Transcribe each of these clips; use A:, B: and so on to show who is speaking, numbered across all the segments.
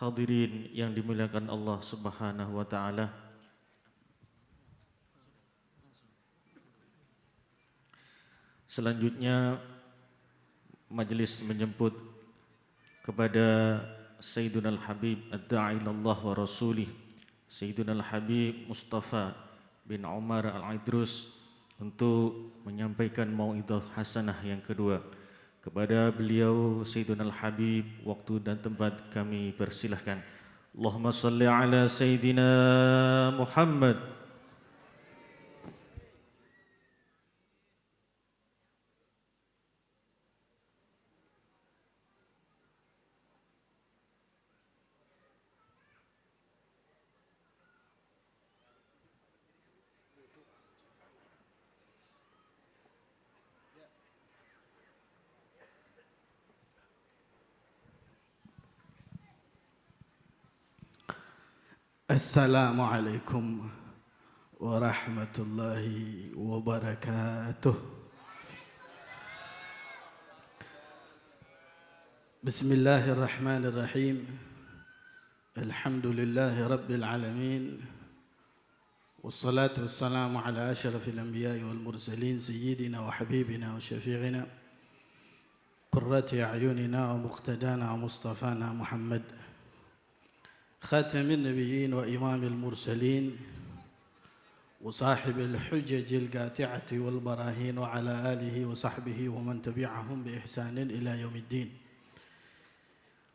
A: hadirin yang dimuliakan Allah Subhanahu wa taala. Selanjutnya majelis menjemput kepada Sayyiduna Al-Habib Ad-Da'i ilallah wa Rasulih Sayyiduna Al-Habib Mustafa bin Umar Al-Idrus untuk menyampaikan mau'idhah hasanah yang kedua. Kepada beliau Sayyiduna Al-Habib, waktu dan tempat kami persilahkan. Allahumma salli ala Sayyidina Muhammad.
B: Assalamualaikum warahmatullahi wabarakatuh. Bismillahirrahmanirrahim. Alhamdulillahi rabbil alamin. Wassalatu wassalamu ala asyrafil anbiya'i wal mursalin sayyidina wa habibina wa syafi'ina qurrati a'yunina wa muqtadana wa mustafana Muhammad خاتم النبيين وإمام المرسلين وصاحب الحجج القاطعة والبراهين وعلى آله وصحبه ومن تبعهم بإحسان إلى يوم الدين.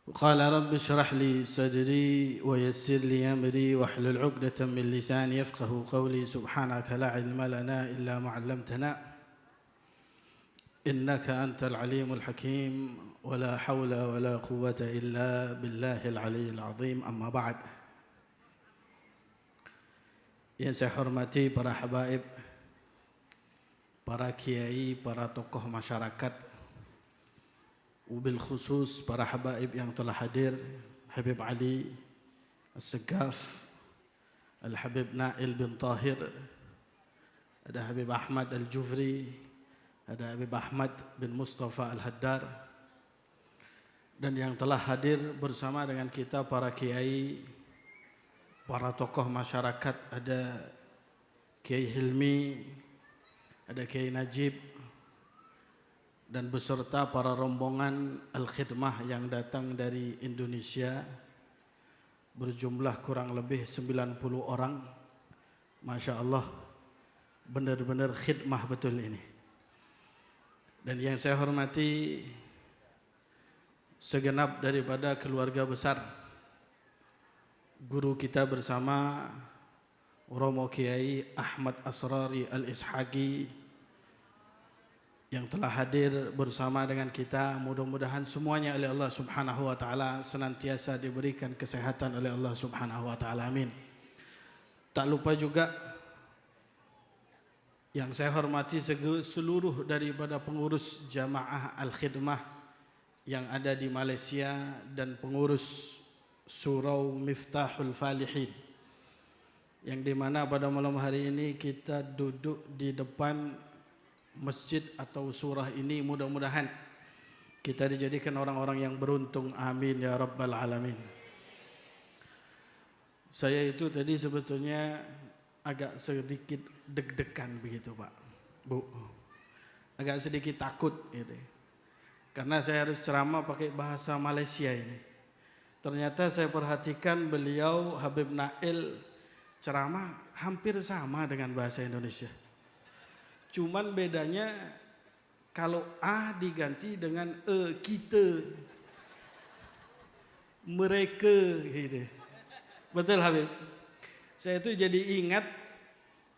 B: وقال رب اشرح لي صدري ويسر لي أمري واحلل عقدة من لساني يفقه قولي سبحانك لا علم لنا إلا ما علمتنا إنك أنت العليم الحكيم ولا حول ولا قوة إلا بالله العلي العظيم. أما بعد, yang saya hormati para habaib, para kiai, para tokoh masyarakat, wabil khusus para habaib yang telah hadir, Habib Ali As-Segaf, Al-Habib Nail bin Tahir, ada Habib Ahmad Al-Jufri, ada Habib Ahmad bin Mustafa Al-Haddar, dan yang telah hadir bersama dengan kita para kiai, para tokoh masyarakat, ada Kiai Hilmi, ada Kiai Najib, dan beserta para rombongan Al-Khidmah yang datang dari Indonesia berjumlah kurang lebih 90 orang. Masya Allah, benar-benar khidmah betul ini. Dan yang saya hormati segenap daripada keluarga besar guru kita bersama Romo Kiai Ahmad Asrari Al-Ishaqi yang telah hadir bersama dengan kita. Mudah-mudahan semuanya oleh Allah Subhanahu wa taala senantiasa diberikan kesehatan oleh Allah Subhanahu wa taala. Amin. Tak lupa juga yang saya hormati seluruh daripada pengurus Jamaah Al-Khidmah yang ada di Malaysia dan pengurus Surau Miftahul Falihin, yang dimana pada malam hari ini kita duduk di depan masjid atau surah ini. Mudah-mudahan kita dijadikan orang-orang yang beruntung. Amin ya rabbal alamin. Saya itu tadi sebetulnya agak sedikit deg-degan begitu Pak, Bu, agak sedikit takut gitu, karena saya harus ceramah pakai bahasa Malaysia ini. Ternyata saya perhatikan beliau Habib Nail ceramah hampir sama dengan bahasa Indonesia, cuman bedanya kalau A diganti dengan kita, mereka gitu. Betul Habib? Saya itu jadi ingat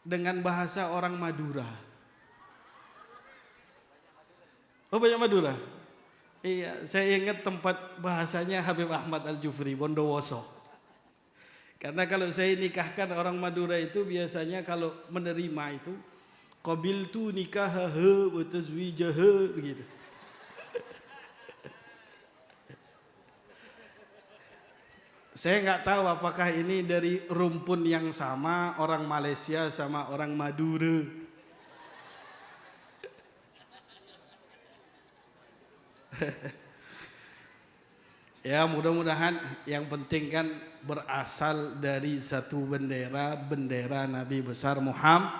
B: dengan bahasa orang Madura. Oh, banyak Madura? Iya, saya ingat tempat bahasanya Habib Ahmad Al-Jufri, Bondowoso. Karena kalau saya nikahkan orang Madura itu biasanya kalau menerima itu qabiltu nikahaha wa tazwijaha begitu. Saya nggak tahu apakah ini dari rumpun yang sama, orang Malaysia sama orang Madura. Ya mudah-mudahan yang penting kan berasal dari satu bendera Nabi besar Muhammad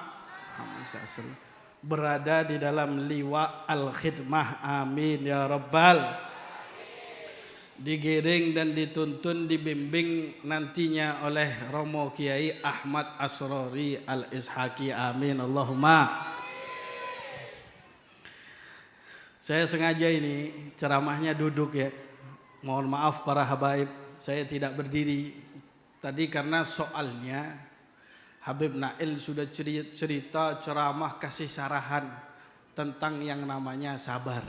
B: SAW, berada di dalam liwa al-khidmah, amin ya rabbal. Digiring dan dituntun, dibimbing nantinya oleh Romo Kiai Ahmad Asrori Al-Ishaqi, amin Allahumma. Saya sengaja ini ceramahnya duduk ya. Mohon maaf para habaib, saya tidak berdiri tadi karena soalnya Habib Nail sudah cerita ceramah kasih sarahan tentang yang namanya sabar.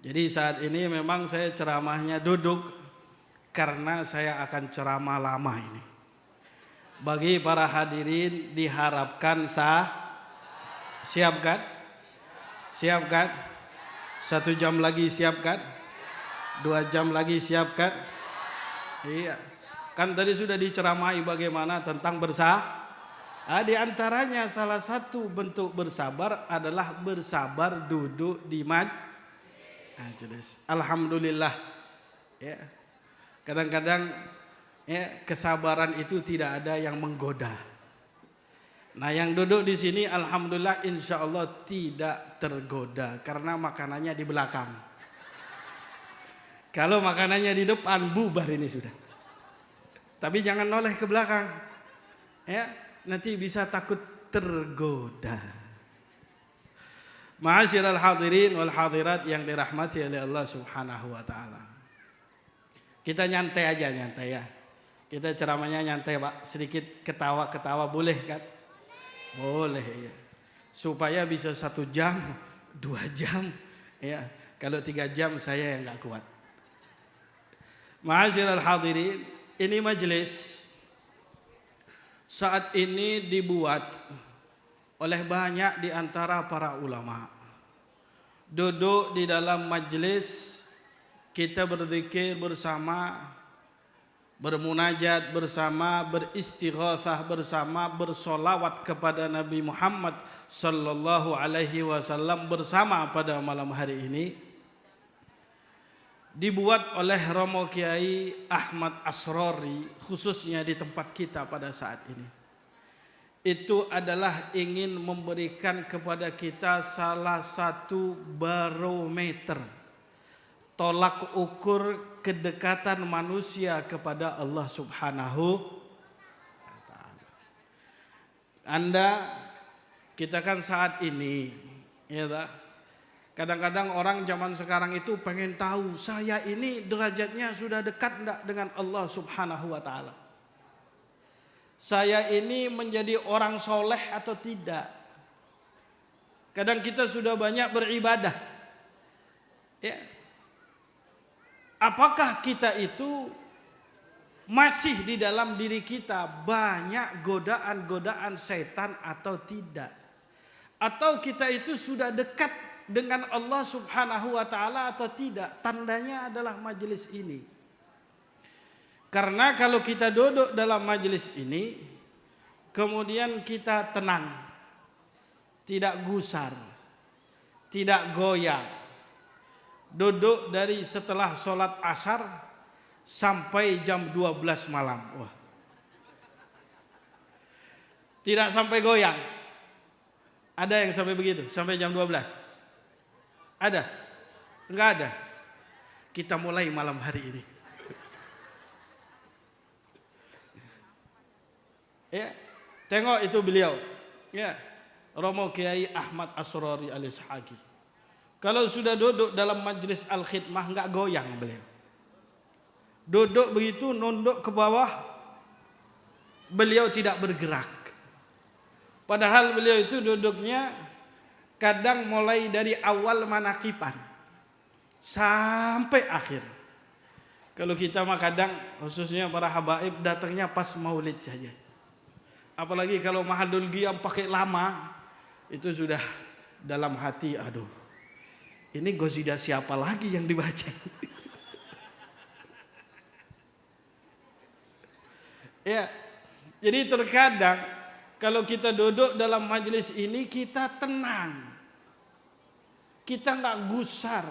B: Jadi saat ini memang saya ceramahnya duduk karena saya akan ceramah lama ini. Bagi para hadirin diharapkan siapkan? Siapkan? 1 jam lagi siapkan? 2 jam lagi siapkan? Iya. Kan tadi sudah diceramahi bagaimana tentang bersabar. Di antaranya salah satu bentuk bersabar adalah bersabar duduk di majelis. Alhamdulillah. Ya. Kadang-kadang ya, kesabaran itu tidak ada yang menggoda. Nah, yang duduk di sini alhamdulillah insya Allah tidak tergoda karena makanannya di belakang. Kalau makanannya di depan bubar ini sudah. Tapi jangan noleh ke belakang. Ya, nanti bisa takut tergoda. Ma'asyiral hadirin wal hadirat yang dirahmati oleh Allah Subhanahu wa taala. Kita nyantai aja, nyantai ya. Kita ceramahnya nyantai, Pak. Sedikit ketawa-ketawa boleh kan? Boleh ya. Supaya bisa 1 jam, 2 jam ya. Kalau 3 jam saya yang enggak kuat. Ma'asyiral hadirin, ini majelis saat ini dibuat oleh banyak di antara para ulama. Duduk di dalam majelis, kita berzikir bersama, bermunajat bersama, beristighatsah bersama, bersolawat kepada Nabi Muhammad sallallahu alaihi wasallam bersama pada malam hari ini. Dibuat oleh Romo Kiai Ahmad Asrori khususnya di tempat kita pada saat ini. Itu adalah ingin memberikan kepada kita salah satu barometer tolak ukur kedekatan manusia kepada Allah Subhanahu wa taala. Anda, kita kan saat ini ya tak? Kadang-kadang orang zaman sekarang itu pengen tahu saya ini derajatnya sudah dekat enggak dengan Allah Subhanahu wa taala. Saya ini menjadi orang soleh atau tidak. Kadang kita sudah banyak beribadah. Ya. Apakah kita itu masih di dalam diri kita banyak godaan-godaan setan atau tidak? Atau kita itu sudah dekat dengan Allah Subhanahu wa taala atau tidak? Tandanya adalah majelis ini. Karena kalau kita duduk dalam majelis ini, kemudian kita tenang, tidak gusar, tidak goyang, duduk dari setelah sholat asar sampai jam 12 malam. Wah. Tidak sampai goyang. Ada yang sampai begitu, sampai jam 12? Ada? Enggak ada. Kita mulai malam hari ini. Ya, tengok itu beliau. Ya, Romo Kiai Ahmad Asrori Al-Ishaqi. Kalau sudah duduk dalam majelis al-khidmah enggak goyang beliau. Duduk begitu nunduk ke bawah. Beliau tidak bergerak. Padahal beliau itu duduknya kadang mulai dari awal manakipan sampai akhir. Kalau kita mah kadang khususnya para habaib datangnya pas maulid saja. Apalagi kalau mahadul qiyam pakai lama, itu sudah dalam hati, aduh. Ini gosida siapa lagi yang dibaca? Ya. Jadi terkadang kalau kita duduk dalam majelis ini kita tenang. Kita enggak gusar.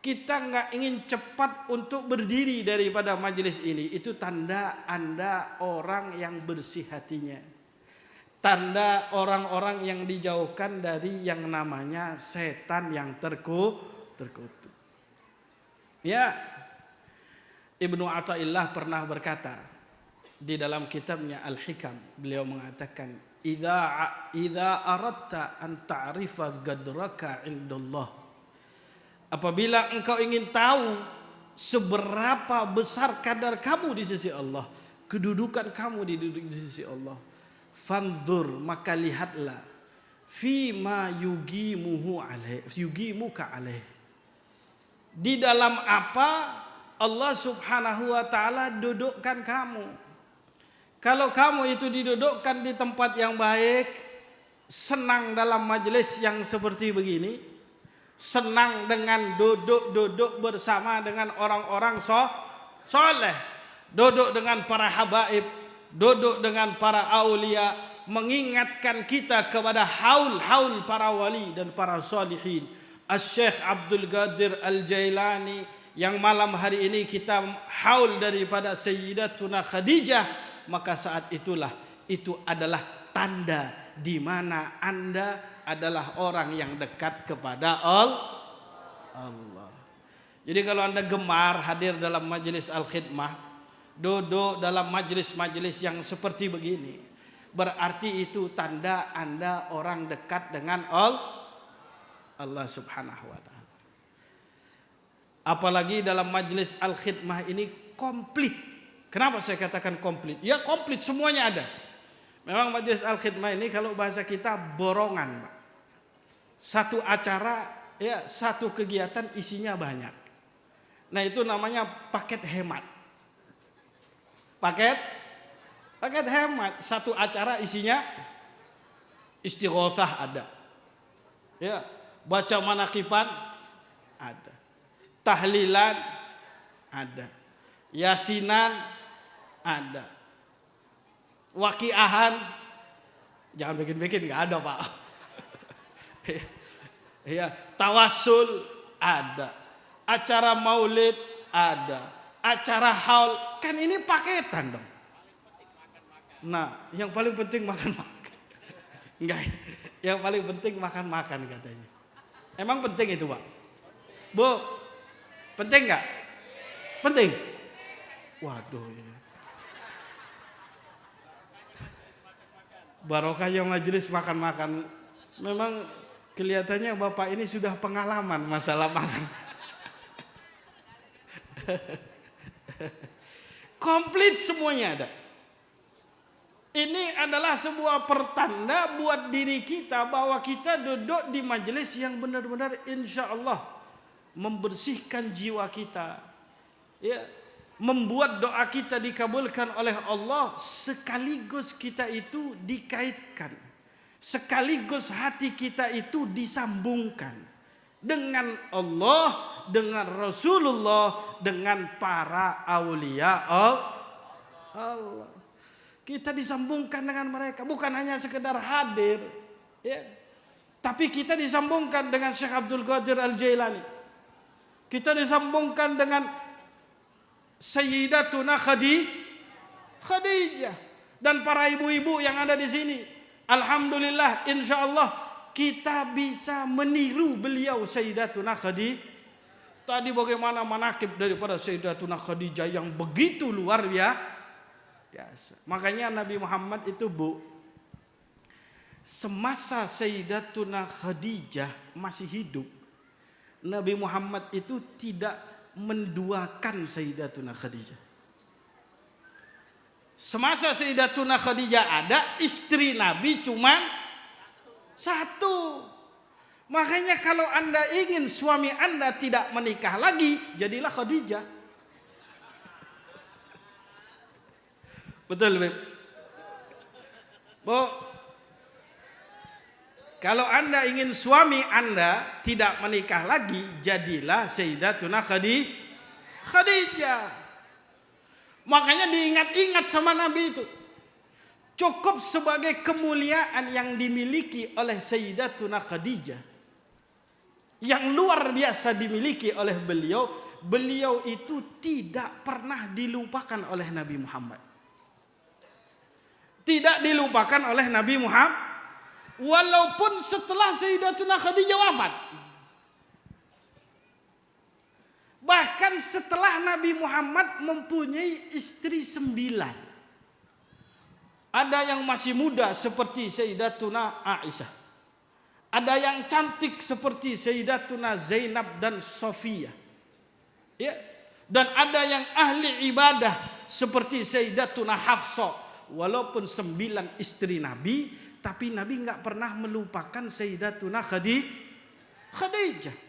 B: kita nggak ingin cepat untuk berdiri daripada majelis ini, itu tanda Anda orang yang bersih hatinya. Tanda orang-orang yang dijauhkan dari yang namanya setan yang terkutuk. Ya, Ibnu Athaillah pernah berkata di dalam kitabnya Al-Hikam, beliau mengatakan, idza aradta an ta'rifa gadraka indallah, apabila engkau ingin tahu seberapa besar kadar kamu di sisi Allah, kedudukan kamu di sisi Allah, fanzur, maka lihatlah, fima yugimuka alaih, di dalam apa Allah subhanahu wa ta'ala dudukkan kamu. Kalau kamu itu didudukkan di tempat yang baik, senang dalam majelis yang seperti begini, senang dengan duduk bersama dengan orang-orang soleh, duduk dengan para habaib, duduk dengan para aulia, mengingatkan kita kepada haul para wali dan para salihin. Asy-Syaikh Abdul Qadir Al-Jailani, yang malam hari ini kita haul daripada Sayyidatuna Khadijah, maka saat itulah itu adalah tanda di mana Anda adalah orang yang dekat kepada Allah. Jadi kalau Anda gemar hadir dalam majelis Al-Khidmah, duduk dalam majelis-majelis yang seperti begini, berarti itu tanda Anda orang dekat dengan Allah subhanahu wa ta'ala. Apalagi dalam majelis Al-Khidmah ini komplit. Kenapa saya katakan komplit? Ya komplit, semuanya ada. Memang majelis Al-Khidmah ini kalau bahasa kita borongan, Pak. Satu acara, ya satu kegiatan isinya banyak. Nah itu namanya paket hemat. Paket hemat. Satu acara isinya istighothah ada, ya, baca manaqiban ada, tahlilan ada, yasinan ada, waqiahan, jangan bikin-bikin, nggak ada Pak. Ya, tawassul ada, acara maulid ada, acara haul, kan ini paketan dong. Nah, yang paling penting makan-makan. Enggak, yang paling penting makan-makan katanya. Emang penting itu Pak? Bu, penting nggak? Penting. Waduh, ya. Barokahnya majelis makan-makan. Memang kelihatannya Bapak ini sudah pengalaman masalah makan. Komplit semuanya ada. Ini adalah sebuah pertanda buat diri kita bahwa kita duduk di majelis yang benar-benar insya Allah membersihkan jiwa kita, ya, membuat doa kita dikabulkan oleh Allah, sekaligus kita itu dikaitkan, sekaligus hati kita itu disambungkan dengan Allah, dengan Rasulullah, dengan para aulia Allah. Kita disambungkan dengan mereka, bukan hanya sekedar hadir, ya, tapi kita disambungkan dengan Syekh Abdul Qadir Al-Jailani. Kita disambungkan dengan Sayyidatuna Khadijah dan para ibu-ibu yang ada di sini. Alhamdulillah, insya Allah kita bisa meniru beliau Sayyidatuna Khadijah. Tadi bagaimana manaqib daripada Sayyidatuna Khadijah yang begitu luar biasa. Makanya Nabi Muhammad itu, Bu, semasa Sayyidatuna Khadijah masih hidup, Nabi Muhammad itu tidak menduakan Sayyidatuna Khadijah. Semasa Sayyidatuna Khadijah ada, istri Nabi cuma satu. Makanya kalau Anda ingin suami Anda tidak menikah lagi, jadilah Khadijah. Betul, Beb? Bu, kalau Anda ingin suami Anda tidak menikah lagi, jadilah Sayyidatuna Khadijah. Makanya diingat-ingat sama Nabi itu. Cukup sebagai kemuliaan yang dimiliki oleh Sayyidatuna Khadijah. yang luar biasa dimiliki oleh beliau, beliau itu tidak pernah dilupakan oleh Nabi Muhammad. Tidak dilupakan oleh Nabi Muhammad, walaupun setelah Sayyidatuna Khadijah wafat. Bahkan setelah Nabi Muhammad mempunyai istri 9. Ada yang masih muda seperti Sayyidatuna Aisyah. Ada yang cantik seperti Sayyidatuna Zainab dan Sofia. Ya. Dan ada yang ahli ibadah seperti Sayyidatuna Hafsah. Walaupun 9 istri Nabi, tapi Nabi nggak pernah melupakan Sayyidatuna Khadijah.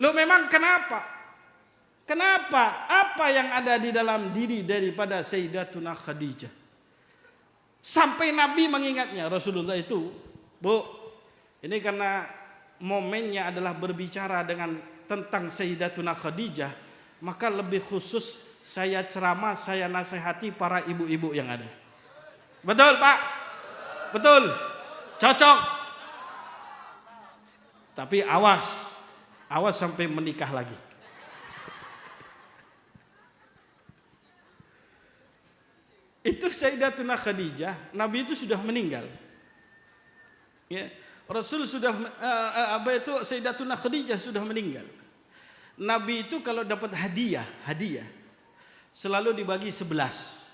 B: Loh, memang kenapa? Kenapa? Apa yang ada di dalam diri daripada Sayyidatuna Khadijah sampai Nabi mengingatnya? Rasulullah itu, Bu, ini karena momennya adalah berbicara tentang Sayyidatuna Khadijah, maka lebih khusus saya ceramah, saya nasihati para ibu-ibu yang ada. Betul, Pak? Betul? Cocok? Tapi awas sampai menikah lagi. Itu Sayyidatuna Khadijah, Nabi itu sudah meninggal. Ya, Rasul sudah Sayyidatuna Khadijah sudah meninggal. Nabi itu kalau dapat hadiah selalu dibagi 11.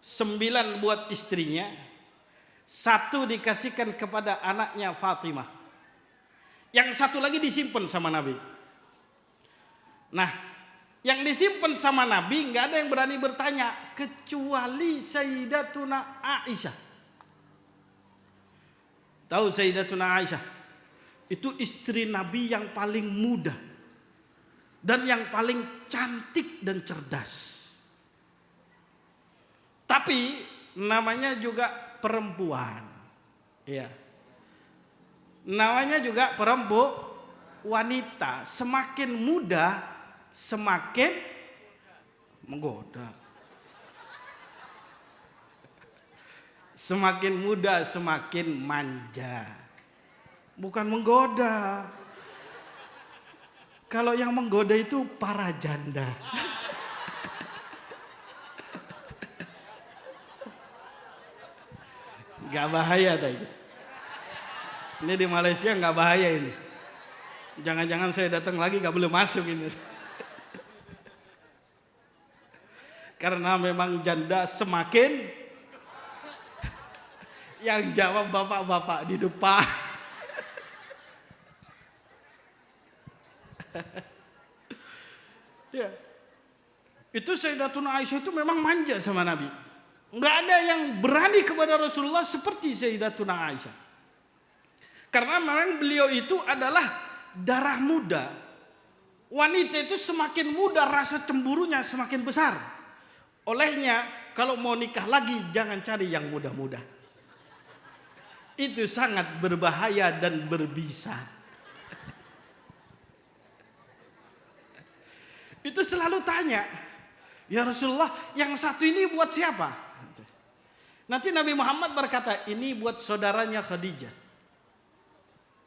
B: 9 buat istrinya, 1 dikasihkan kepada anaknya Fatimah. Yang 1 lagi disimpan sama Nabi. Nah, yang disimpan sama Nabi nggak ada yang berani bertanya kecuali Sayyidatuna Aisyah. Tahu Sayyidatuna Aisyah? Itu istri Nabi yang paling muda dan yang paling cantik dan cerdas. Tapi namanya juga perempuan. Iya. Namanya juga perempuan, wanita. Semakin muda semakin menggoda. Semakin muda semakin manja. Bukan menggoda. Kalau yang menggoda itu para janda. Gak bahaya tadi. Ini di Malaysia gak bahaya ini. Jangan-jangan saya datang lagi gak boleh masuk ini. Karena memang janda semakin. Yang jawab bapak-bapak di depan. Ya. Itu Sayyidatuna Aisyah itu memang manja sama Nabi. Nggak ada yang berani kepada Rasulullah seperti Sayyidatuna Aisyah. Karena memang beliau itu adalah darah muda. Wanita itu semakin muda rasa cemburunya semakin besar. Olehnya kalau mau nikah lagi jangan cari yang muda-muda. Itu sangat berbahaya dan berbisa. Itu selalu tanya, ya Rasulullah, yang satu ini buat siapa? Nanti Nabi Muhammad berkata, ini buat saudaranya Khadijah.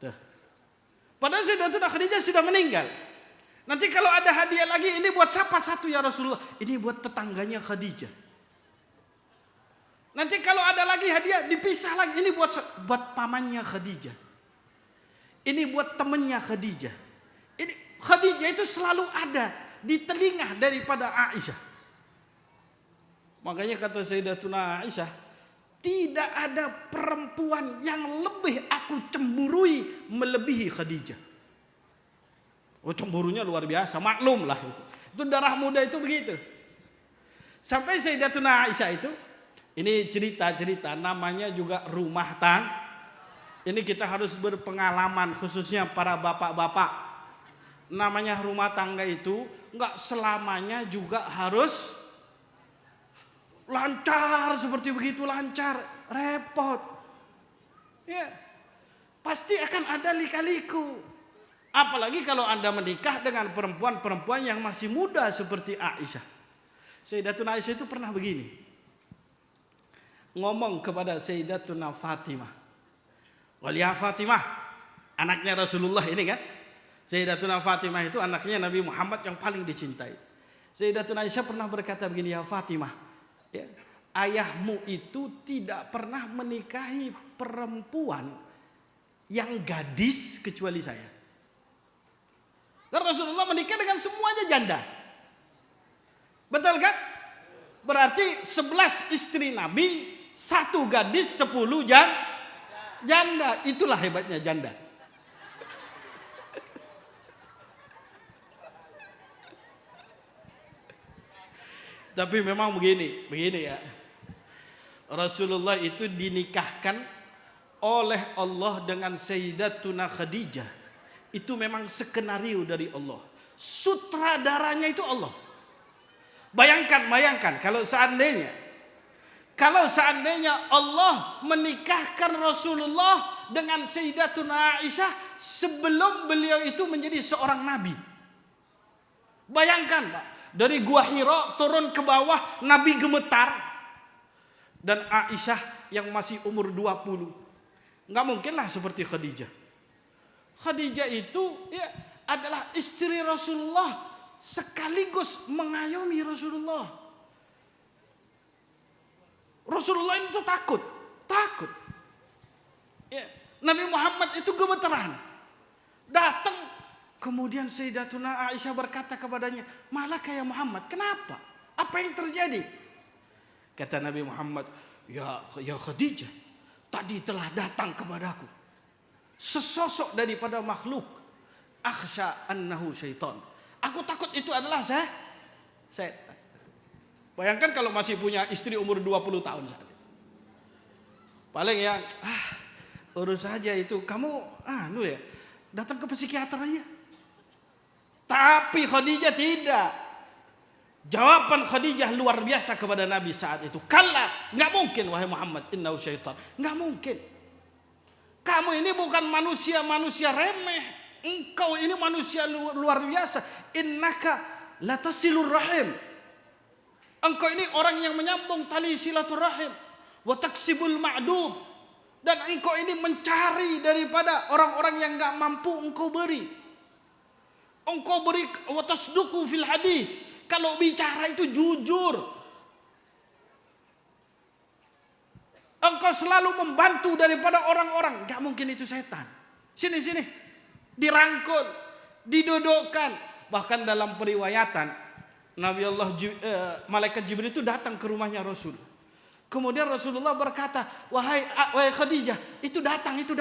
B: Tuh. Padahal Sayyidatuna Khadijah sudah meninggal. Nanti kalau ada hadiah lagi, ini buat siapa satu ya Rasulullah? Ini buat tetangganya Khadijah. Nanti kalau ada lagi hadiah, dipisah lagi. Ini buat pamannya Khadijah. Ini buat temannya Khadijah. Ini Khadijah itu selalu ada di telinga daripada Aisyah. Makanya kata Sayyidatuna Aisyah, tidak ada perempuan yang lebih aku cemburui melebihi Khadijah. Oh, cemburunya luar biasa, maklum lah itu. Itu darah muda itu begitu. Sampai Sayyidatuna Aisyah itu, ini cerita-cerita namanya juga rumah tangga. Ini kita harus berpengalaman khususnya para bapak-bapak. Namanya rumah tangga itu nggak selamanya juga harus lancar seperti begitu, lancar, repot. Ya, pasti akan ada lika-liku. Apalagi kalau Anda menikah dengan perempuan-perempuan yang masih muda seperti Aisyah. Sayyidatuna Aisyah itu pernah begini. Ngomong kepada Sayyidatuna Fatimah. Waliyah Fatimah, anaknya Rasulullah ini kan. Sayyidatuna Fatimah itu anaknya Nabi Muhammad yang paling dicintai. Sayyidatuna Aisyah pernah berkata begini, ya Fatimah, ya, ayahmu itu tidak pernah menikahi perempuan yang gadis kecuali saya. Karena Rasulullah menikah dengan semuanya janda. Betul kan? Berarti 11 istri Nabi, 1 gadis, 10 janda. Itulah hebatnya janda. Tapi memang begini ya. Rasulullah itu dinikahkan oleh Allah dengan Sayyidatuna Khadijah. Itu memang skenario dari Allah. Sutradaranya itu Allah. Bayangkan kalau seandainya Allah menikahkan Rasulullah dengan Sayyidatuna Aisyah sebelum beliau itu menjadi seorang nabi. Bayangkan Pak, dari Gua Hira turun ke bawah Nabi gemetar dan Aisyah yang masih umur 20. Nggak mungkinlah seperti Khadijah. Khadijah itu ya adalah istri Rasulullah sekaligus mengayomi Rasulullah. Rasulullah itu takut. Ya, Nabi Muhammad itu gemetaran. Datang, kemudian Sayyidatuna Aisyah berkata kepadanya, "Malaka ya Muhammad, kenapa? Apa yang terjadi?" Kata Nabi Muhammad, ya Khadijah, tadi telah datang kepadaku sesosok daripada makhluk. Akhsha annahu syaitan. Aku takut itu adalah setan. Bayangkan kalau masih punya istri umur 20 tahun saat itu. Paling ya, urus saja itu. Kamu ya, datang ke psikiater aja. Tapi Khadijah tidak. Jawaban Khadijah luar biasa kepada Nabi saat itu. Kalla, nggak mungkin wahai Muhammad, innahu syaitan. Nggak mungkin. Kamu ini bukan manusia remeh. Engkau ini manusia luar biasa. Innaka latasilur rahim. Engkau ini orang yang menyambung tali silaturahim. Wa taksibul ma'dum. Dan engkau ini mencari daripada orang-orang yang nggak mampu engkau beri. Engkau beri wa tasduqu fil hadis. Kalau bicara itu jujur. Engkau selalu membantu daripada orang-orang. Gak mungkin itu setan. Sini. Dirangkul. Didudukkan. Bahkan dalam periwayatan. Malaikat Jibril itu datang ke rumahnya Rasul. Kemudian Rasulullah berkata, Wahai Khadijah, itu datang itu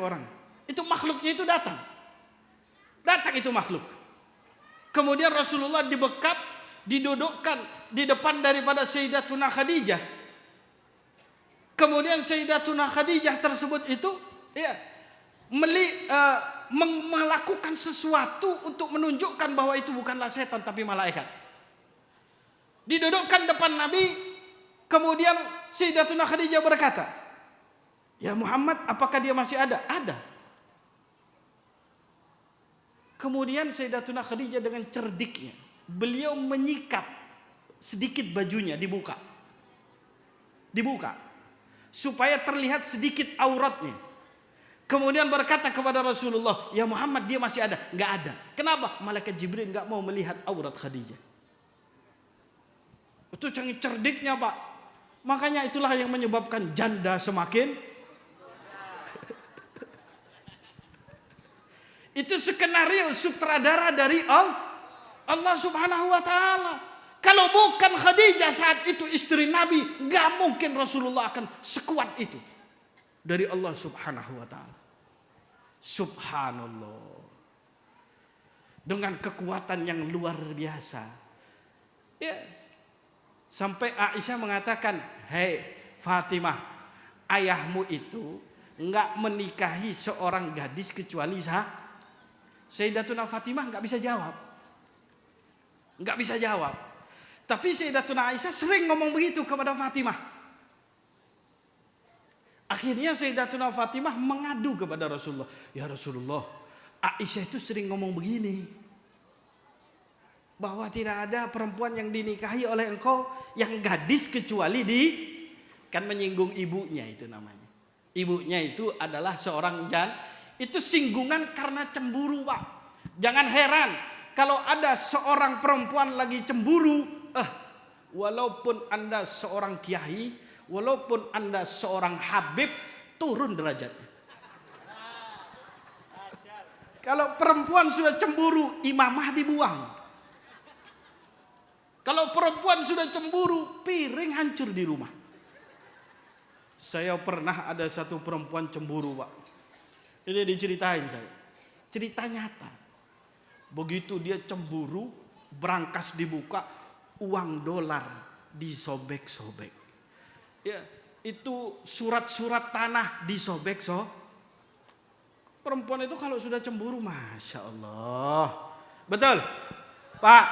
B: orang. Itu makhluknya itu datang. Datang itu makhluk. Kemudian Rasulullah dibekap, didudukkan di depan daripada Sayyidatuna Khadijah. Kemudian Sayyidatuna Khadijah tersebut itu melakukan sesuatu untuk menunjukkan bahwa itu bukanlah setan tapi malaikat. Didudukkan depan Nabi, kemudian Sayyidatuna Khadijah berkata, "Ya Muhammad, apakah dia masih ada?" "Ada." Kemudian Sayyidatuna Khadijah dengan cerdiknya, beliau menyikap sedikit bajunya, dibuka. Supaya terlihat sedikit auratnya. Kemudian berkata kepada Rasulullah, "Ya Muhammad, dia masih ada." Enggak ada. Kenapa? Malaikat Jibril enggak mau melihat aurat Khadijah. Itu cerdiknya Pak. Makanya itulah yang menyebabkan janda semakin. Itu skenario sutradara dari Allah Subhanahu wa Ta'ala. Kalau bukan Khadijah saat itu istri Nabi, gak mungkin Rasulullah akan sekuat itu dari Allah Subhanahu wa Ta'ala. Subhanallah. Dengan kekuatan yang luar biasa. Ya. Sampai Aisyah mengatakan, "Hei Fatimah, ayahmu itu gak menikahi seorang gadis kecuali Sayyidatuna Fatimah gak bisa jawab. Tapi Sayyidatuna Aisyah sering ngomong begitu kepada Fatimah. Akhirnya Sayyidatuna Fatimah mengadu kepada Rasulullah. "Ya Rasulullah, Aisyah itu sering ngomong begini. Bahwa tidak ada perempuan yang dinikahi oleh engkau yang gadis kecuali kan menyinggung ibunya itu namanya. Ibunya itu adalah seorang itu singgungan karena cemburu, Pak. Jangan heran kalau ada seorang perempuan lagi cemburu, walaupun Anda seorang kiai, walaupun Anda seorang habib, turun derajatnya. Kalau perempuan sudah cemburu, imamah dibuang. Kalau perempuan sudah cemburu, piring hancur di rumah. Saya pernah ada satu perempuan cemburu, Pak. Ini diceritain saya. Cerita nyata. Begitu dia cemburu, brankas dibuka, uang dolar disobek-sobek. Ya, itu surat-surat tanah disobek-sobek. Perempuan itu kalau sudah cemburu, Masya Allah. Betul, Pak.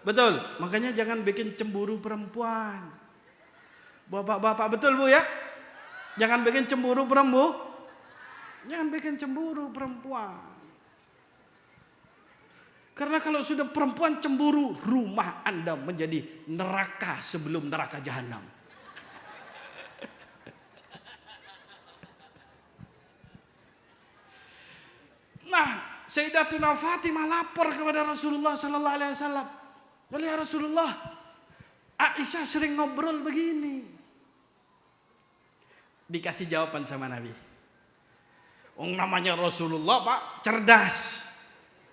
B: Betul. Makanya jangan bikin cemburu perempuan. Bapak-bapak, betul Bu ya? Jangan bikin cemburu perempuan. Jangan bikin cemburu perempuan. Karena kalau sudah perempuan cemburu, rumah Anda menjadi neraka sebelum neraka jahanam. Nah, Sayyidatuna Fatimah lapor kepada Rasulullah sallallahu alaihi wasallam. Ya Rasulullah, Aisyah sering ngobrol begini. Dikasih jawaban sama Nabi. Namanya Rasulullah, Pak, cerdas,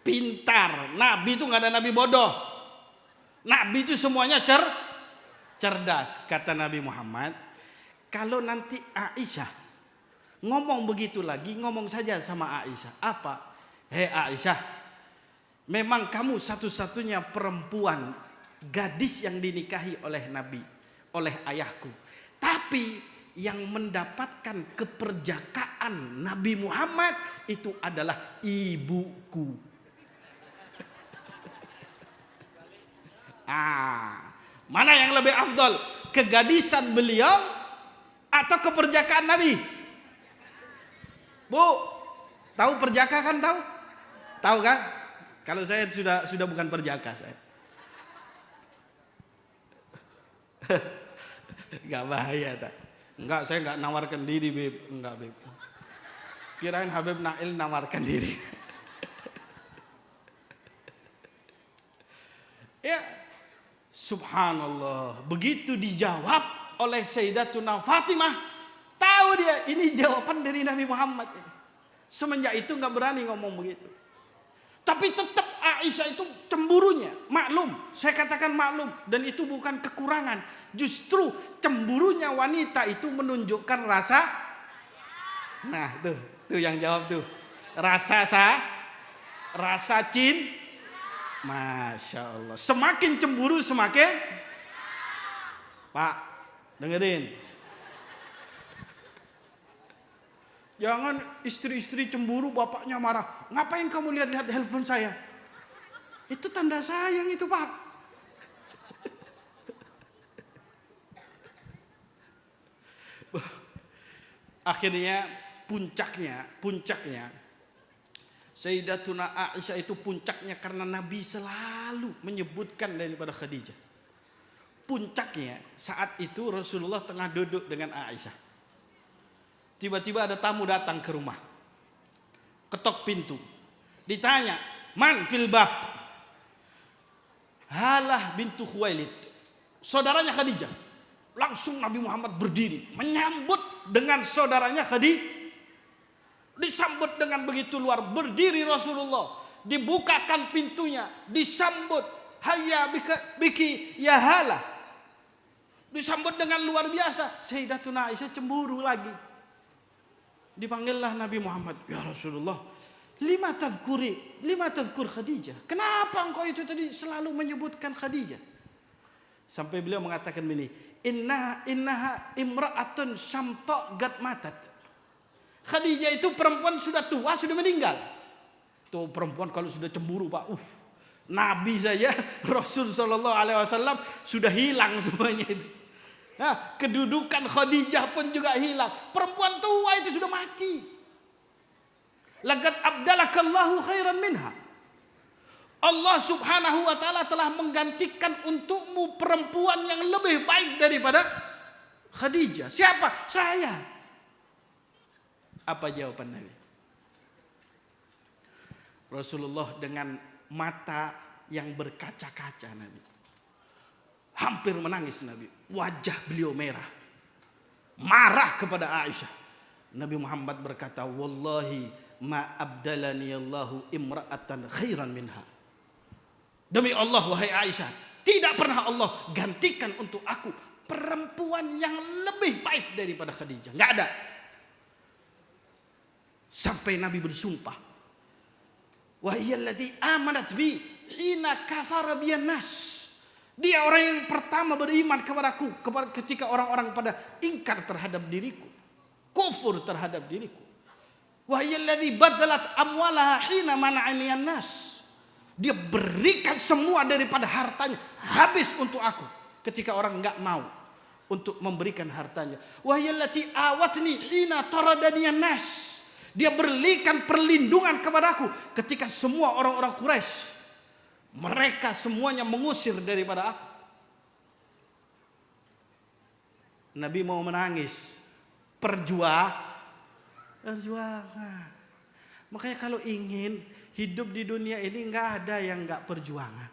B: pintar. Nabi itu nggak ada nabi bodoh. Nabi itu semuanya cerdas. Kata Nabi Muhammad, kalau nanti Aisyah ngomong begitu lagi, ngomong saja sama Aisyah. Apa? Hei Aisyah, memang kamu satu-satunya perempuan, gadis yang dinikahi oleh Nabi, oleh ayahku. Tapi yang mendapatkan keperjakaan Nabi Muhammad itu adalah ibuku. Mana yang lebih afdol? Kegadisan beliau atau keperjakaan Nabi? Bu, tahu perjaka kan tahu? Tahu kan? Kalau saya sudah bukan perjaka saya. Enggak bahaya tak? Enggak, saya enggak nawarkan diri, Beb. Enggak, Beb. Kirain Habib Nail nawarkan diri. Ya, subhanallah. Begitu dijawab oleh Sayyidatuna Fatimah, tahu dia ini jawaban dari Nabi Muhammad. Semenjak itu enggak berani ngomong begitu. Tapi tetap Aisyah itu cemburunya, maklum. Saya katakan maklum, dan itu bukan kekurangan. Justru cemburunya wanita itu menunjukkan rasa. Nah, tuh yang jawab tuh. Rasa cinta. Masya Allah. Semakin cemburu semakin. Pak, dengerin. Jangan istri-istri cemburu, bapaknya marah. Ngapain kamu lihat-lihat handphone saya? Itu tanda sayang itu, Pak. Akhirnya puncaknya Sayyidatuna Aisyah itu puncaknya karena Nabi selalu menyebutkan daripada Khadijah. Puncaknya saat itu Rasulullah tengah duduk dengan Aisyah. Tiba-tiba ada tamu datang ke rumah. Ketok pintu. Ditanya, "Man fil bab?" Halah bintu Khuwailid. Saudaranya Khadijah. Langsung Nabi Muhammad berdiri menyambut dengan saudaranya Khadijah. Disambut dengan begitu luar, berdiri Rasulullah, dibukakan pintunya, disambut, "Hayya biki ya halah." Disambut dengan luar biasa. Sayyidatuna Aisyah cemburu lagi. Dipanggillah Nabi Muhammad, "Ya Rasulullah, lima tadhkur Khadijah? Kenapa engkau itu tadi selalu menyebutkan Khadijah?" Sampai beliau mengatakan begini, innaha imra'atun syamta gad matat. Khadijah itu perempuan sudah tua, sudah meninggal. Tuh perempuan kalau sudah cemburu, Pak. Nabi saja, Rasul sallallahu alaihi wasallam sudah hilang semuanya itu. Nah, kedudukan Khadijah pun juga hilang. Perempuan tua itu sudah mati. Laqad abdalakallahu khairan minha. Allah subhanahu wa ta'ala telah menggantikan untukmu perempuan yang lebih baik daripada Khadijah. Siapa? Saya. Apa jawaban Nabi? Rasulullah dengan mata yang berkaca-kaca Nabi. Hampir menangis Nabi. Wajah beliau merah. Marah kepada Aisyah. Nabi Muhammad berkata, wallahi ma abdalani Allahu imra'atan khairan minha. Demi Allah wahai Aisyah, tidak pernah Allah gantikan untuk aku perempuan yang lebih baik daripada Khadijah. Enggak ada. Sampai Nabi bersumpah, wa hiyallati amanat bi hina kafara biyan nas. Dia orang yang pertama beriman kepadaku ketika orang-orang pada ingkar terhadap diriku, kufur terhadap diriku. Wa hiyallati badalat amwalaha hina mana'aniyan nas. Dia berikan semua daripada hartanya habis untuk aku ketika orang enggak mau untuk memberikan hartanya. Wa hiyallati awatni hina taradaniyan nas. Dia berikan perlindungan kepadaku ketika semua orang-orang Quraisy, mereka semuanya mengusir daripada aku. Nabi mau menangis. Perjuangan. Makanya kalau ingin hidup di dunia ini nggak ada yang nggak perjuangan.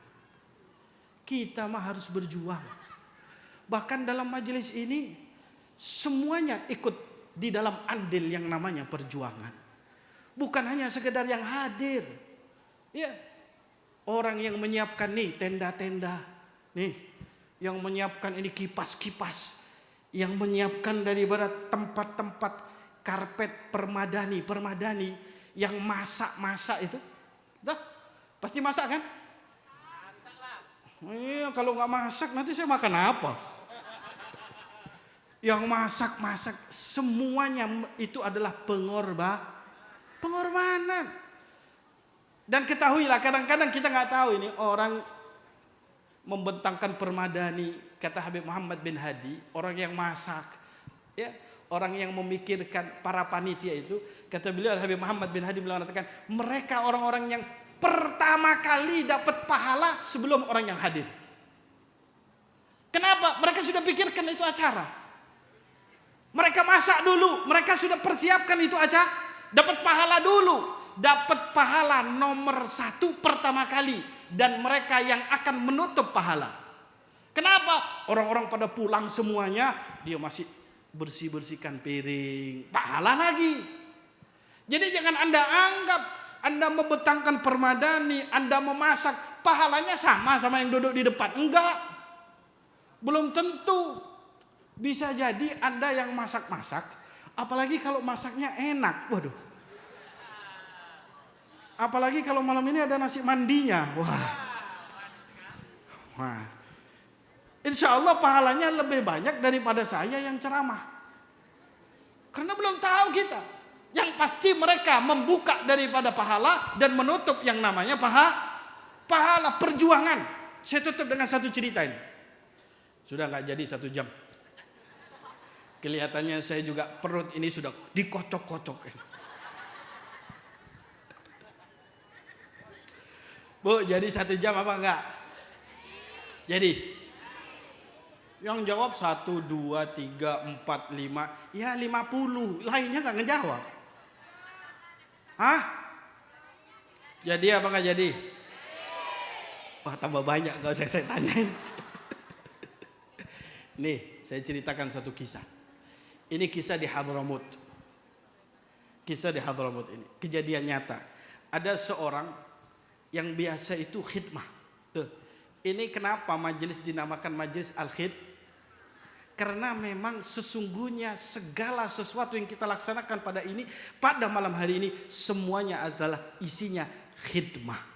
B: Kita mah harus berjuang. Bahkan dalam majelis ini semuanya ikut di dalam andil yang namanya perjuangan. Bukan hanya sekedar yang hadir. Ya. Orang yang menyiapkan nih tenda-tenda. Nih. Yang menyiapkan ini kipas-kipas. Yang menyiapkan daripada tempat-tempat karpet permadani. Yang masak-masak itu. Tuh, pasti masak kan? Masak lah. Iya, kalau nggak masak nanti saya makan apa? Yang masak-masak semuanya itu adalah pengorbanan. Dan ketahuilah kadang-kadang kita nggak tahu ini orang membentangkan permadani, kata Habib Muhammad bin Hadi, orang yang masak, ya, orang yang memikirkan para panitia itu, kata beliau Habib Muhammad bin Hadi beliau mengatakan mereka orang-orang yang pertama kali dapat pahala sebelum orang yang hadir. Kenapa? Mereka sudah pikirkan itu acara. Mereka masak dulu, mereka sudah persiapkan itu aja, dapat pahala dulu, dapat pahala nomor 1 pertama kali, dan mereka yang akan menutup pahala. Kenapa? Orang-orang pada pulang semuanya, dia masih bersih-bersihkan piring, pahala lagi. Jadi jangan Anda anggap Anda membentangkan permadani, Anda memasak, pahalanya sama yang duduk di depan. Enggak, belum tentu. Bisa jadi Anda yang masak-masak, apalagi kalau masaknya enak. Waduh. Apalagi kalau malam ini ada nasi mandinya. Wah. Insya Allah pahalanya lebih banyak daripada saya yang ceramah. Karena belum tahu kita. Yang pasti mereka membuka daripada pahala dan menutup yang namanya pahala perjuangan. Saya tutup dengan satu cerita ini. Sudah nggak jadi 1 jam. Kelihatannya saya juga perut ini sudah dikocok-kocok. Bu, jadi 1 jam apa enggak? Jadi? Yang jawab 1, 2, 3, 4, 5. Ya 50. Lainnya enggak ngejawab. Hah? Jadi apa enggak jadi? Wah, tambah banyak kalau saya tanyain. Nih, saya ceritakan satu kisah. Ini kisah di Hadramut. Kisah di Hadramut ini. Kejadian nyata. Ada seorang yang biasa itu khidmah. Tuh. Ini kenapa majelis dinamakan majelis al-khid? Karena memang sesungguhnya segala sesuatu yang kita laksanakan pada malam hari ini semuanya adalah isinya khidmah.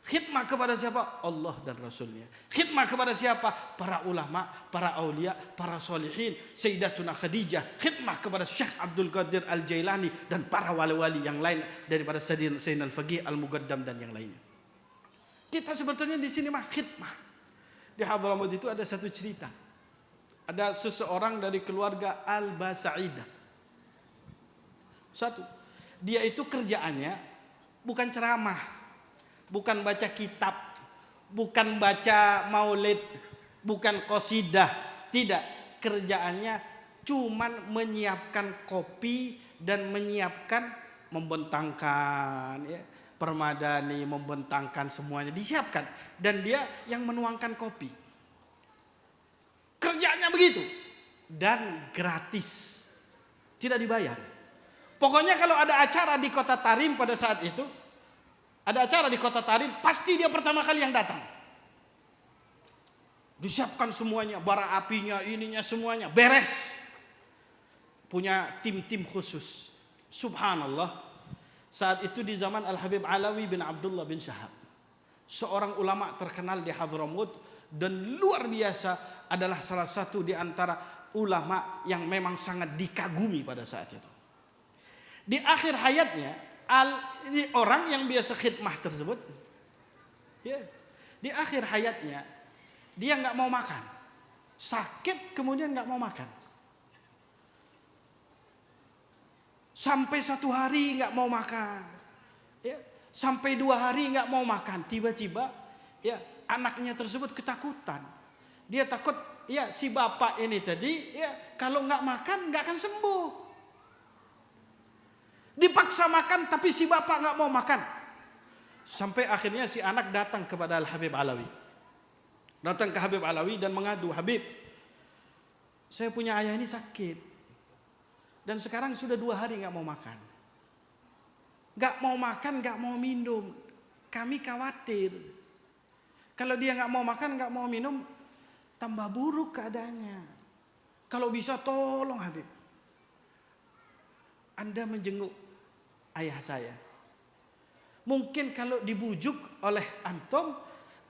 B: Khidmah kepada siapa? Allah dan Rasulnya. Khidmah kepada siapa? Para ulama, para aulia, para solihin, Sayyidatuna Khadijah. Khidmah kepada Syekh Abdul Qadir Al-Jailani dan para wali-wali yang lain daripada Sayyidina Al-Faqih Al-Muqaddam dan yang lainnya. Kita sebetulnya di sini mah khidmah. Di Hadramut itu ada satu cerita. Ada seseorang dari keluarga Al-Basaidah. Satu, dia itu kerjaannya bukan ceramah, bukan baca kitab, bukan baca maulid, bukan qasidah. Tidak, kerjaannya cuman menyiapkan kopi dan menyiapkan, membentangkan, ya, permadani, membentangkan semuanya disiapkan, dan dia yang menuangkan kopi. Kerjanya begitu dan gratis, tidak dibayar. Pokoknya kalau ada acara di kota Tarim pada saat itu, ada acara di kota Tarim, pasti dia pertama kali yang datang. Disiapkan semuanya, bara apinya, ininya semuanya beres. Punya tim-tim khusus. Subhanallah. Saat itu di zaman Al-Habib Alawi bin Abdullah bin Syahab, seorang ulama terkenal di Hadramaut dan luar biasa, adalah salah satu di antara ulama yang memang sangat dikagumi pada saat itu. Di akhir hayatnya, orang yang biasa khidmah tersebut, ya, di akhir hayatnya dia nggak mau makan, sakit kemudian nggak mau makan. Sampai 1 hari nggak mau makan, ya, sampai 2 hari nggak mau makan. Tiba-tiba, ya, anaknya tersebut ketakutan. Dia takut, ya, si bapak ini tadi, ya, kalau nggak makan nggak akan sembuh. Dipaksa makan, tapi si bapak nggak mau makan. Sampai akhirnya si anak datang kepada Al-Habib Alawi, datang ke Habib Alawi dan mengadu, Habib, saya punya ayah ini sakit. Dan sekarang sudah 2 hari nggak mau makan, nggak mau makan, nggak mau minum. Kami khawatir kalau dia nggak mau makan, nggak mau minum, tambah buruk keadaannya. Kalau bisa tolong Habib, Anda menjenguk ayah saya. Mungkin kalau dibujuk oleh antum,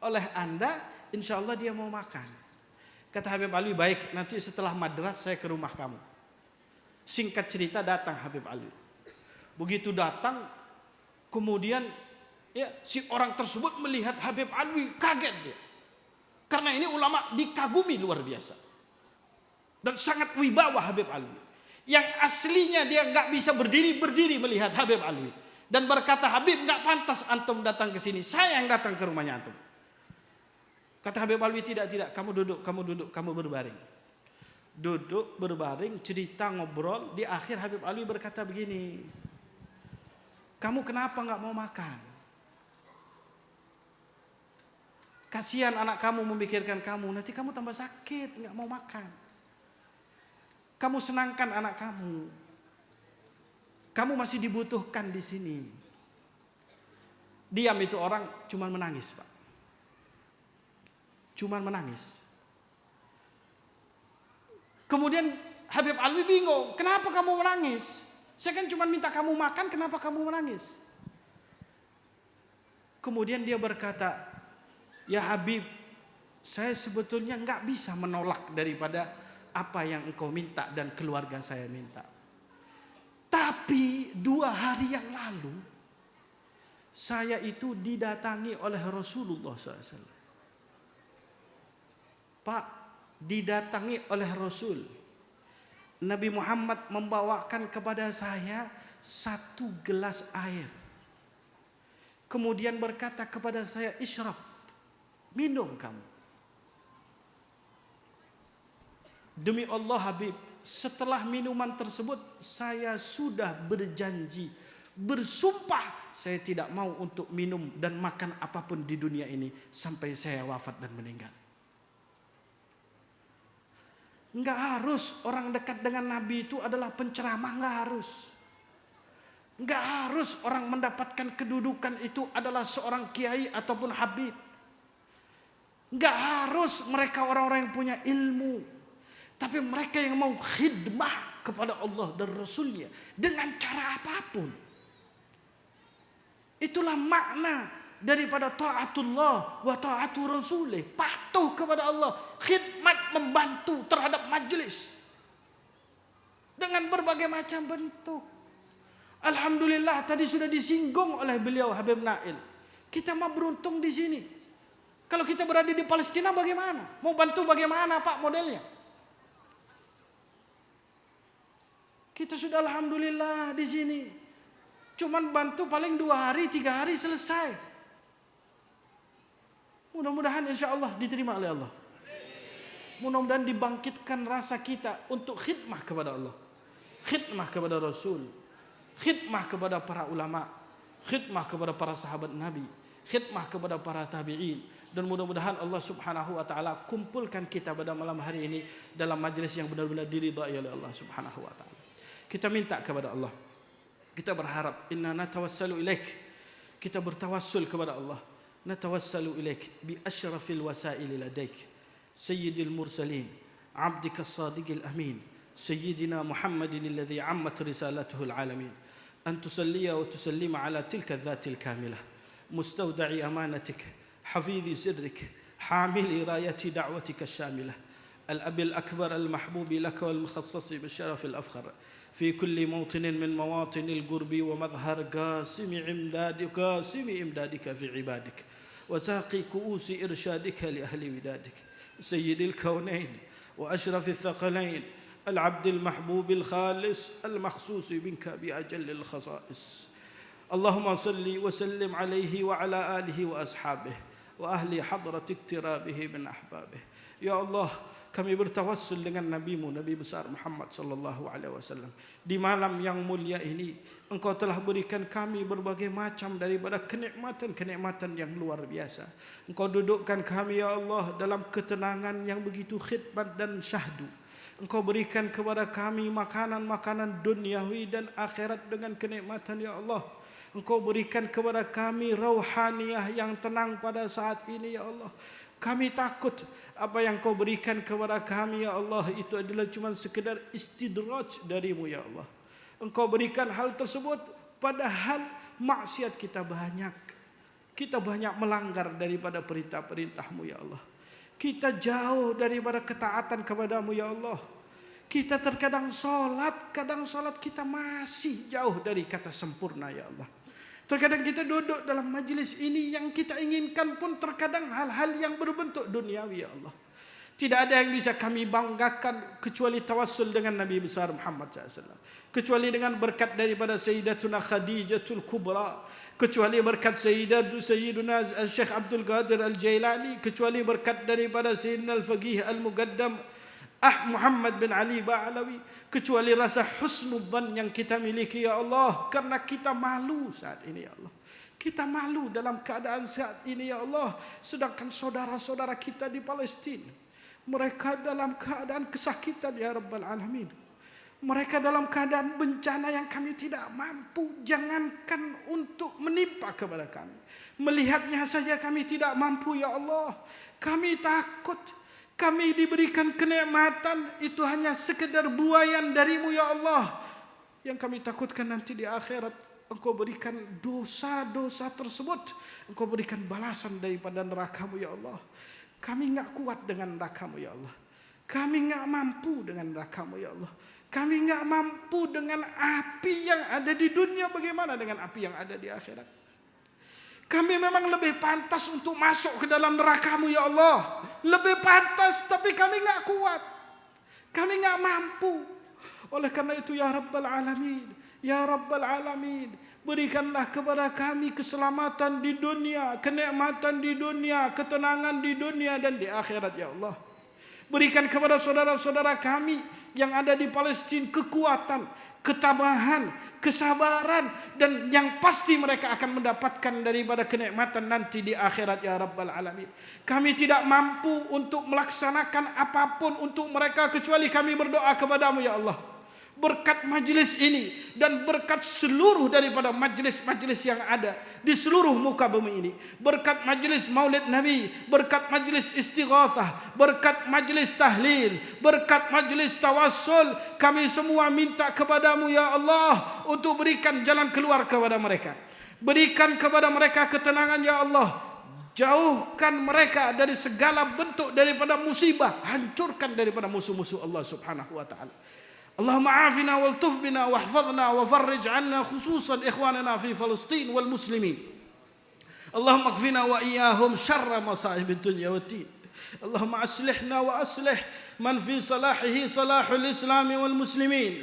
B: oleh Anda, insya Allah dia mau makan. Kata Habib Alawi, baik, nanti setelah madras saya ke rumah kamu. Singkat cerita, datang Habib Alawi. Begitu datang, kemudian, ya, si orang tersebut melihat Habib Alawi, kaget dia. Karena ini ulama dikagumi luar biasa. Dan sangat wibawa Habib Alawi. Yang aslinya dia nggak bisa berdiri melihat Habib Alawi. Dan berkata, Habib, nggak pantas antum datang ke sini. Saya yang datang ke rumahnya antum. Kata Habib Alawi, tidak, kamu duduk, kamu berbaring. Duduk, berbaring, cerita, ngobrol. Di akhir Habib Alawi berkata begini, kamu kenapa nggak mau makan? Kasihan anak kamu memikirkan kamu, nanti kamu tambah sakit, nggak mau makan. Kamu senangkan anak kamu. Kamu masih dibutuhkan di sini. Diam itu orang cuma menangis, Pak. Cuma menangis. Kemudian Habib Alawi bingung, kenapa kamu menangis? Saya kan cuma minta kamu makan, kenapa kamu menangis? Kemudian dia berkata, ya Habib, saya sebetulnya nggak bisa menolak daripada apa yang engkau minta dan keluarga saya minta. Tapi 2 hari yang lalu, saya itu didatangi oleh Rasulullah SAW. Pak, didatangi oleh Rasul. Nabi Muhammad membawakan kepada saya 1 gelas air. Kemudian berkata kepada saya, isyrab, minum kamu. Demi Allah Habib, setelah minuman tersebut saya sudah berjanji, bersumpah saya tidak mau untuk minum dan makan apapun di dunia ini sampai saya wafat dan meninggal. Enggak harus orang dekat dengan Nabi itu adalah penceramah, enggak harus. Enggak harus orang mendapatkan kedudukan itu adalah seorang kiai ataupun habib. Enggak harus mereka orang-orang yang punya ilmu. Tapi mereka yang mau khidmah kepada Allah dan Rasulnya dengan cara apapun. Itulah makna daripada ta'atullah wa ta'atu rasulih, patuh kepada Allah, khidmat, membantu terhadap majelis dengan berbagai macam bentuk. Alhamdulillah tadi sudah disinggung oleh beliau Habib Nail. Kita mah beruntung di sini. Kalau kita berada di Palestina bagaimana? Mau bantu bagaimana Pak modelnya? Kita sudah alhamdulillah di sini. Cuman bantu paling 2 hari, 3 hari selesai. Mudah-mudahan insya Allah diterima oleh Allah. Mudah-mudahan dibangkitkan rasa kita untuk khidmah kepada Allah. khidmah kepada Rasul, khidmah kepada para ulama, khidmah kepada para sahabat Nabi, khidmah kepada para tabi'in. Dan mudah-mudahan Allah Subhanahu wa taala kumpulkan kita pada malam hari ini dalam majlis yang benar-benar diridai oleh Allah Subhanahu wa taala. Kita minta kepada Allah. Kita berharap, inna natawassalu ilaik. Kita bertawassul kepada Allah. Natawassalu ilaik bi asyrafil wasaili ladaik. Sayyidil mursalin, abdika as-sadiqil amin, sayyidina Muhammadin alladhi ammat risalatuhu al-alamin. An tusalliya wa tusallima ala tilka adh-dhatil kamilah. Mustawda'i amanatik, hafidhi sirrik, hamili rayati da'watika ash-shamilah. الأب الأكبر المحبوب لك والمخصص بالشرف الأفخر في كل موطن من مواطن القرب ومظهر قاسم إمدادك في عبادك وساقي كؤوس إرشادك لأهل ودادك سيد الكونين وأشرف الثقلين العبد المحبوب الخالص المخصوص منك بأجل الخصائص اللهم صل وسلم عليه وعلى آله وأصحابه وأهل حضرة اقترابه من أحبابه. Ya Allah, kami bertawassul dengan Nabi-Mu, Nabi besar Muhammad sallallahu alaihi wasallam. Di malam yang mulia ini, Engkau telah berikan kami berbagai macam daripada kenikmatan-kenikmatan yang luar biasa. Engkau dudukkan kami ya Allah dalam ketenangan yang begitu khidmat dan syahdu. Engkau berikan kepada kami makanan-makanan duniawi dan akhirat dengan kenikmatan ya Allah. Engkau berikan kepada kami rauhaniyah yang tenang pada saat ini ya Allah. Kami takut apa yang Kau berikan kepada kami ya Allah itu adalah cuma sekedar istidraj darimu ya Allah. Engkau berikan hal tersebut padahal maksiat kita banyak. Kita banyak melanggar daripada perintah-perintah-Mu ya Allah. Kita jauh daripada ketaatan kepada-Mu ya Allah. Kita terkadang kadang solat kita masih jauh dari kata sempurna ya Allah. Terkadang kita duduk dalam majlis ini yang kita inginkan pun terkadang hal-hal yang berbentuk duniawi ya Allah. Tidak ada yang bisa kami banggakan kecuali tawassul dengan Nabi besar Muhammad SAW. Kecuali dengan berkat daripada Sayyidatuna Khadijatul Kubra. Kecuali berkat Sayyiduna Syekh Abdul Qadir Al-Jailani. Kecuali berkat daripada Sayyidina Al-Faqih Al-Muqaddam Muhammad bin Ali Ba'alawi. Kecuali rasa husnudzan yang kita miliki ya Allah. Karena kita malu saat ini ya Allah. Kita malu dalam keadaan saat ini ya Allah. Sedangkan saudara-saudara kita di Palestina, mereka dalam keadaan kesakitan ya Rabbal Alamin. Mereka dalam keadaan bencana yang kami tidak mampu. Jangankan untuk menimpa kepada kami. Melihatnya saja kami tidak mampu ya Allah. Kami takut. Kami diberikan kenikmatan itu hanya sekedar buaian darimu ya Allah. Yang kami takutkan nanti di akhirat Engkau berikan dosa-dosa tersebut. Engkau berikan balasan daripada neraka-Mu ya Allah. Kami enggak kuat dengan neraka-Mu ya Allah. Kami enggak mampu dengan neraka-Mu ya Allah. Kami enggak mampu dengan api yang ada di dunia. Bagaimana dengan api yang ada di akhirat? Kami memang lebih pantas untuk masuk ke dalam neraka-Mu ya Allah. Lebih pantas, tapi kami enggak kuat. Kami enggak mampu. Oleh karena itu ya Rabbal Alamin, ya Rabbal Alamin, berikanlah kepada kami keselamatan di dunia, kenikmatan di dunia, ketenangan di dunia dan di akhirat ya Allah. Berikan kepada saudara-saudara kami yang ada di Palestina kekuatan, ketabahan, kesabaran, dan yang pasti mereka akan mendapatkan daripada kenikmatan nanti di akhirat ya Rabbal Alamin. Kami tidak mampu untuk melaksanakan apapun untuk mereka kecuali kami berdoa kepada-Mu ya Allah. Berkat majlis ini dan berkat seluruh daripada majlis-majlis yang ada di seluruh muka bumi ini, berkat majlis Maulid Nabi, berkat majlis istighatsah, berkat majlis tahlil, berkat majlis tawassul, kami semua minta kepada-Mu ya Allah untuk berikan jalan keluar kepada mereka. Berikan kepada mereka ketenangan ya Allah. Jauhkan mereka dari segala bentuk daripada musibah, hancurkan daripada musuh-musuh Allah Subhanahu wa taala. اللهم عافنا والطف بنا واحفظنا وفرج عنا خصوصا إخواننا في فلسطين والمسلمين. اللهم اكفنا وإياهم شر مصائب الدنيا والدين. اللهم أصلحنا وأصلح من في صلاحه صلاح الإسلام والمسلمين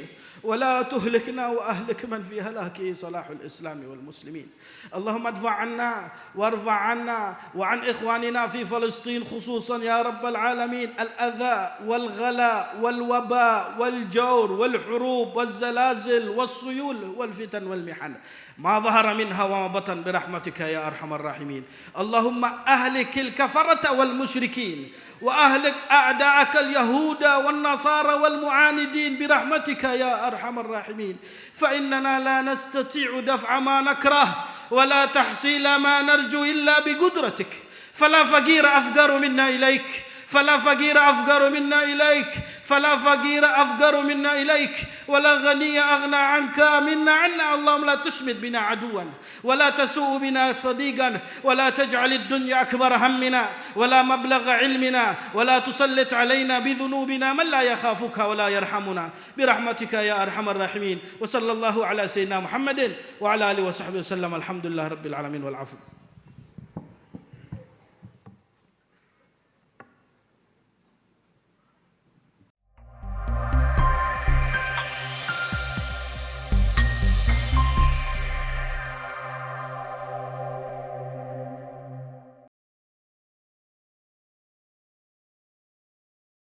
B: ولا تهلكنا وأهلك من في هلاكه صلاح الإسلام والمسلمين. اللهم ادفع عنا وارفع عنا وعن إخواننا في فلسطين خصوصا يا رب العالمين الأذى والغلاء والوباء والجور والحروب والزلازل والسيول والفتن والمحن ما ظهر منها وما بطن برحمتك يا أرحم الراحمين. اللهم أهلك الكفرة والمشركين وأهلك أعداءك اليهود والنصارى والمعاندين برحمتك يا أرحم الراحمين. فإننا لا نستطيع دفع ما نكره ولا تحصيل ما نرجو إلا بقدرتك. فلا فقير أفقر منا إليك، فلا فقير أفقر منا إليك، فلا فقير أفقر منا إليك، ولا غني أغنى عنك منا عنا. اللهم لا تشمت بنا عدوا ولا تسوء بنا صديقا ولا تجعل الدنيا أكبر همنا ولا مبلغ علمنا ولا تسلط علينا بذنوبنا من لا يخافك ولا يرحمنا برحمتك يا أرحم الراحمين. وصلى الله على سيدنا محمد وعلى آله وصحبه وسلم. الحمد لله رب العالمين والعفو.